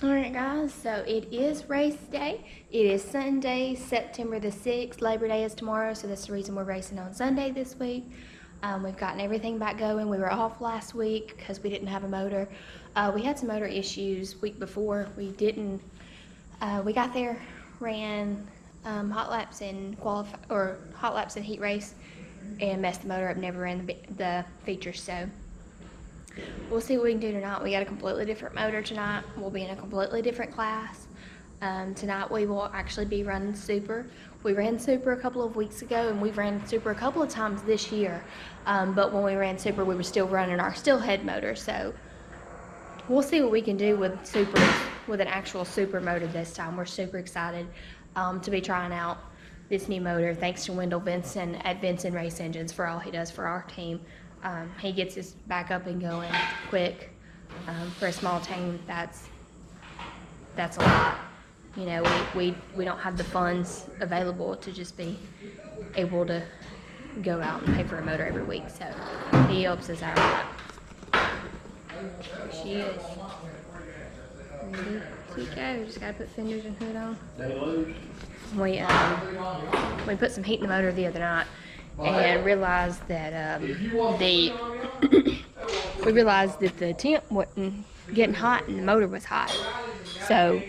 Alright guys, so it is race day. It is Sunday, September the 6th. Labor Day is tomorrow, so that's the reason we're racing on Sunday this week. We've gotten everything back going. We were off last week because we didn't have a motor. We had some motor issues week before. We got there, ran hot laps and heat race, and messed the motor up. Never ran the features, so we'll see what we can do tonight. We got a completely different motor tonight. We'll be in a completely different class. Tonight we will actually be running Super. We ran Super a couple of weeks ago, and we've ran Super a couple of times this year. But when we ran Super, we were still running our head motor. So we'll see what we can do with Super, with an actual Super motor this time. We're super excited to be trying out this new motor. Thanks to Wendell Vinson at Vinson Race Engines for all he does for our team. He gets us back up and going quick. For a small team, that's a lot. You know, we don't have the funds available to just be able to go out and pay for a motor every week, so he helps us out a lot. There she is. Ready to go. Just gotta put fenders and hood on. We put some heat in the motor the other night and realized that we realized that the temp wasn't getting hot and the motor was hot. So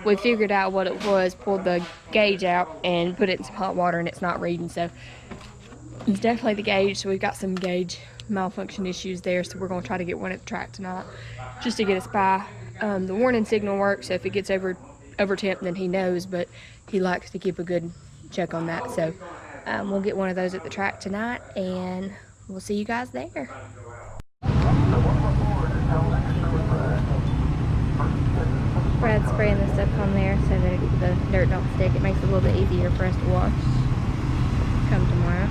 we figured out what it was, pulled the gauge out and put it in some hot water, and it's not reading. So it's definitely the gauge. So we've got some gauge malfunction issues there. So we're going to try to get one at the track tonight just to get us by. The warning signal works. So if it gets over temp, then he knows, but he likes to keep a good check on that. So we'll get one of those at the track tonight, and we'll see you guys there. Brad's spraying the stuff on there so that the dirt don't stick. It makes it a little bit easier for us to wash come tomorrow.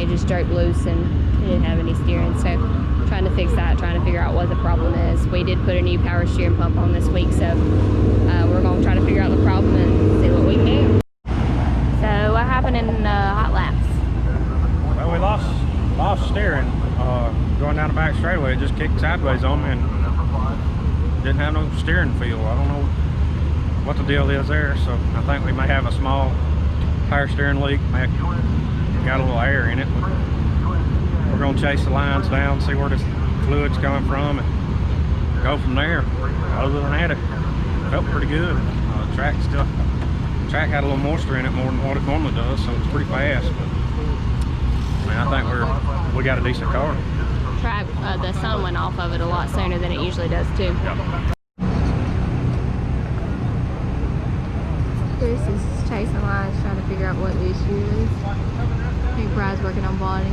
just jerked loose and it didn't have any steering. So trying to fix that, trying to figure out what the problem is. We did put a new power steering pump on this week, so we're going to try to figure out the problem and see what we can do. So what happened in hot laps? Well, we lost steering. Going down the back straightaway, it just kicked sideways on me and didn't have no steering feel. I don't know what the deal is there, so I think we may have a small power steering leak. May have got a little air in it. But we're going to chase the lines down, see where the fluid's coming from, and go from there. Other than that, it felt pretty good. The track had a little moisture in it more than what it normally does, so it's pretty fast. But I mean, I think we got a decent car. Track, the sun went off of it a lot sooner than it usually does too. Yep. Chris is chasing lines, trying to figure out what the issue is. I think Brad's working on body.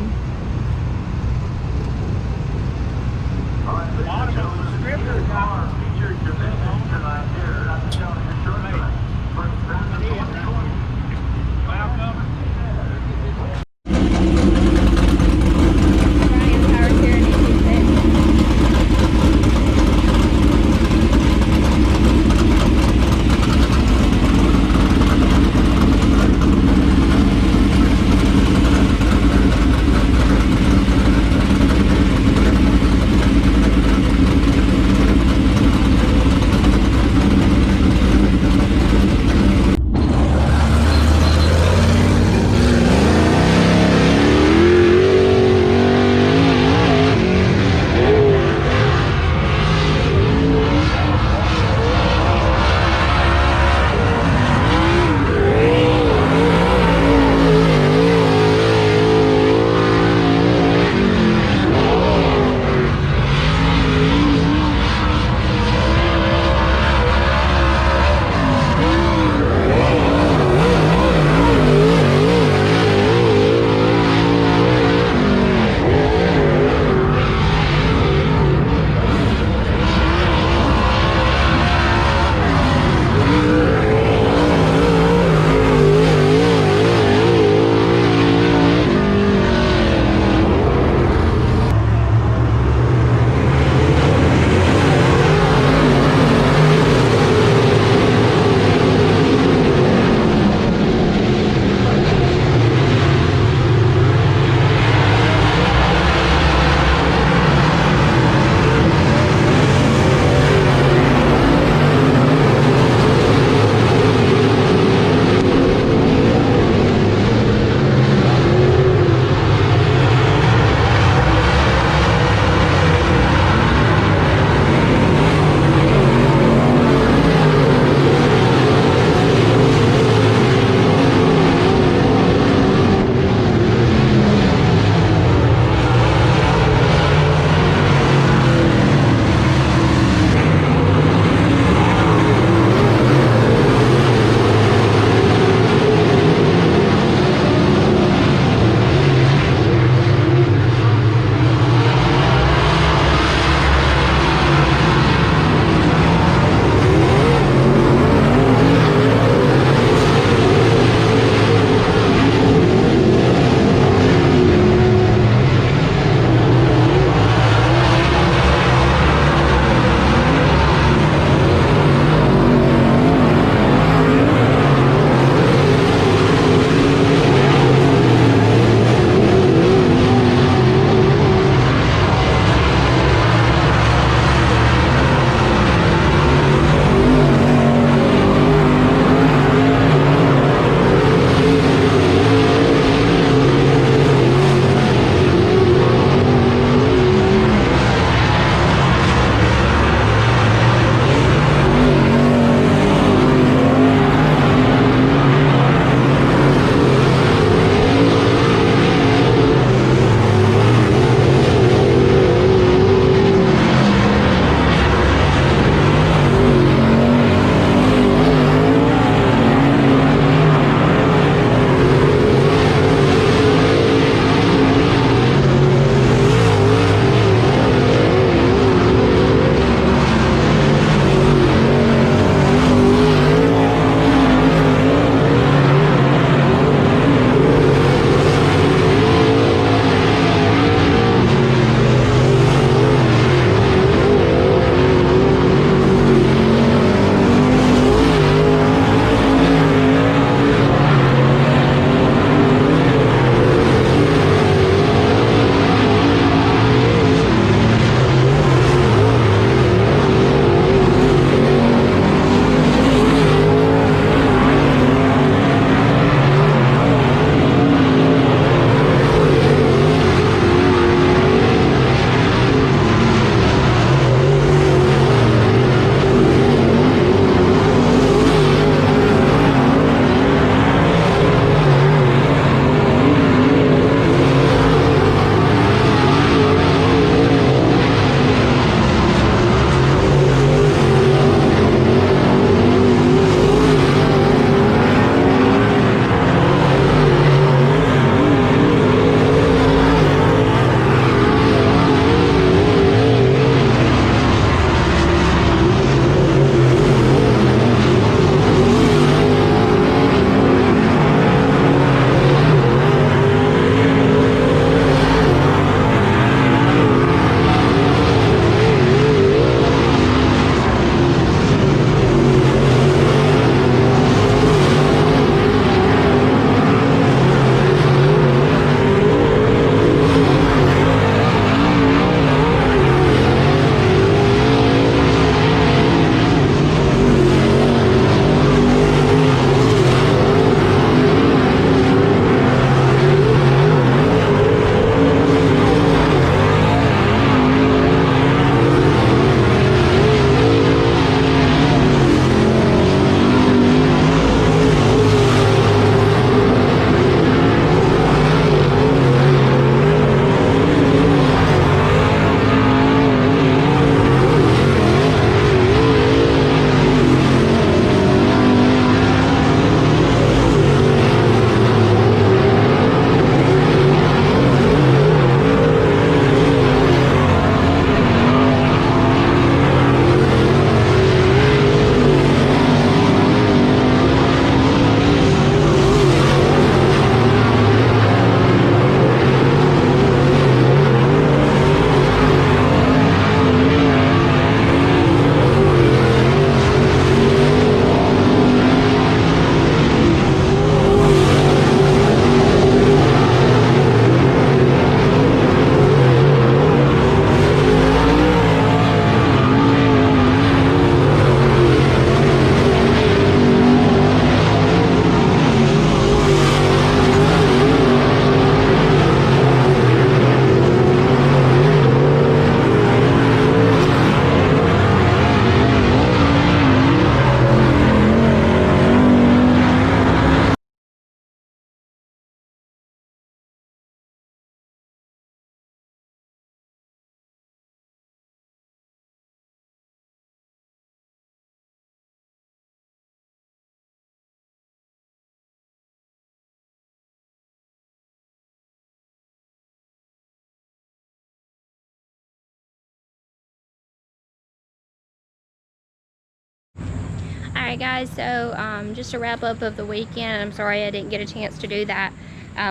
Alright guys, so just a wrap up of the weekend. I'm sorry I didn't get a chance to do that.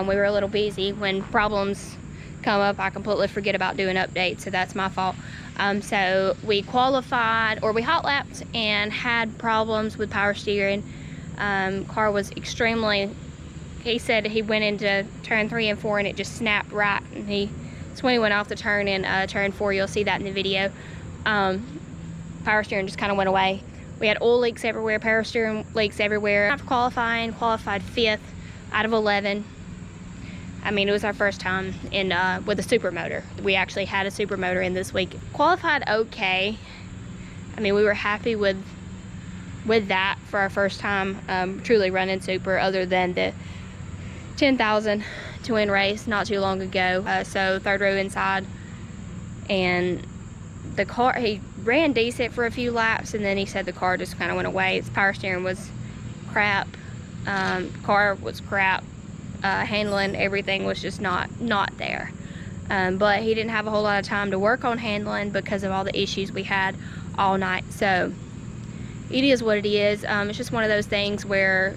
We were a little busy. When problems come up, I completely forget about doing updates, so that's my fault. So we qualified, or we hot lapped and had problems with power steering. Car was extremely, he said he went into turn 3 and 4 and it just snapped right, and that's when he went off the turn in turn 4. You'll see that in the video. Power steering just kind of went away. We had oil leaks everywhere, power steering leaks everywhere. After qualified 5th out of 11. I mean, it was our first time in with a super motor. We actually had a super motor in this week. Qualified okay. I mean, we were happy with that for our first time truly running super, other than the 10,000 to win race not too long ago. So 3rd row inside, and the car, he ran decent for a few laps, and then he said the car just kind of went away. Its power steering was crap, car was crap, handling, everything was just not there. But he didn't have a whole lot of time to work on handling because of all the issues we had all night. So it is what it is. It's just one of those things where,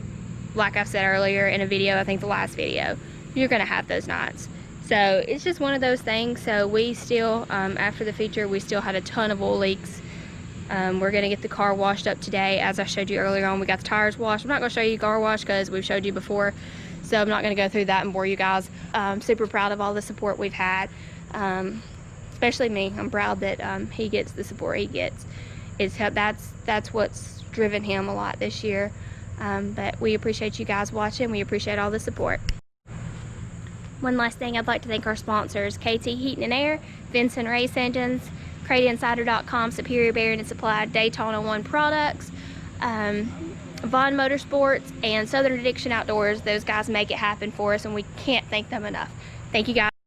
like I said earlier in a video, I think the last video, you're gonna have those nights. So it's just one of those things. So we still, after the feature, we still had a ton of oil leaks. We're gonna get the car washed up today. As I showed you earlier on, we got the tires washed. I'm not gonna show you car wash because we've showed you before, so I'm not gonna go through that and bore you guys. Super proud of all the support we've had, especially me. I'm proud that he gets the support he gets. That's what's driven him a lot this year. But we appreciate you guys watching. We appreciate all the support. One last thing, I'd like to thank our sponsors: KT Heating and Air, Vinson Race Engines, CrateInsider.com, Superior Bearing and Supply, Daytona 1 Products, Vaughn Motorsports, and Southern Addiction Outdoors. Those guys make it happen for us, and we can't thank them enough. Thank you guys.